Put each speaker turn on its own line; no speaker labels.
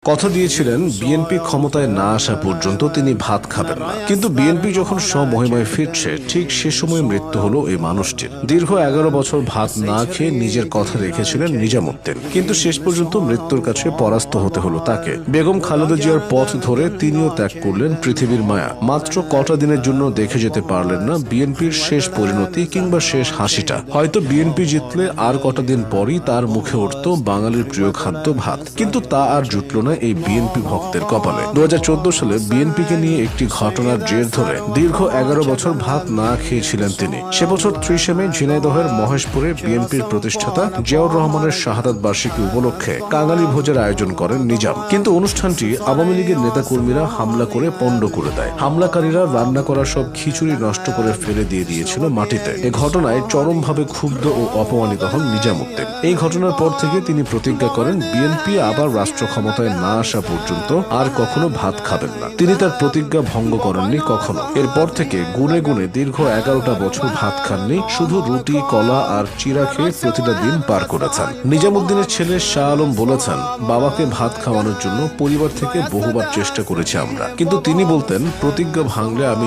কথা দিয়েছিলেন বিএনপি ক্ষমতায় না আসা পর্যন্ত তিনি ভাত খাবেন না, কিন্তু বিএনপি যখন স্বমহিমায় ফিরছে ঠিক সে সময় মৃত্যু হলো এই মানুষটির। দীর্ঘ 11 বছর ভাত না খেয়ে নিজের কথা রেখেছিলেন নিজামুদ্দিন, কিন্তু শেষ পর্যন্ত মৃত্যুর কাছে পরাস্ত হতে হলো তাকে। বেগম খালেদা জিয়ার পথ ধরে তিনিও ত্যাগ করলেন পৃথিবীর মায়া। মাত্র কটা দিনের জন্য দেখে যেতে পারলেন না বিএনপির শেষ পরিণতি কিংবা শেষ হাসিটা। হয়তো বিএনপি জিতলে আর কটা দিন পরই তার মুখে উঠত বাঙালির প্রিয় খাদ্য ভাত, কিন্তু তা আর জুটল না এই বিএনপি ভক্তের কপালে। 2014 সালে বিএনপিকে নিয়ে একটি ঘটনার জের ধরে দীর্ঘ 11 বছর ভাত না খেয়েছিলেন তিনি। সে বছর 30 মে ঝিনাইদহের মহেশপুরে বিএনপির প্রতিষ্ঠাতা জিয়াউর রহমানের শাহাদাত বার্ষিকী উপলক্ষে কাঙালি ভোজের আয়োজন করেন নিজাম, কিন্তু অনুষ্ঠানটি আওয়ামী লীগের নেতাকর্মীরা হামলা করে পণ্ড করে দেয়। হামলাকারীরা রান্না করা সব খিচুড়ি নষ্ট করে ফেলে দিয়েছিল মাটিতে। এ ঘটনায় চরমভাবে ক্ষুব্ধ ও অপমানিত হন নিজামুদ্দিন। এই ঘটনার পর থেকে তিনি প্রতিজ্ঞা করেন বিএনপি আবার রাষ্ট্র ক্ষমতায় না আসা পর্যন্ত আর কখনো ভাত খাবেন না। তিনি তার প্রতিজ্ঞা ভঙ্গ করেননি কখনো। এরপর থেকে গুনে গুনে দীর্ঘ 11টা বছর ভাত খাননি, শুধু রুটি, কলা আর চিরা খেয়ে প্রতিটা দিন পার করেছেন। নিজামুদ্দিনের ছেলে শাহ আলম বলেছেন, বাবাকে ভাত খাওয়ানোর জন্য পরিবার থেকে বহুবার চেষ্টা করেছি আমরা, কিন্তু তিনি বলতেন প্রতিজ্ঞা ভাঙলে আমি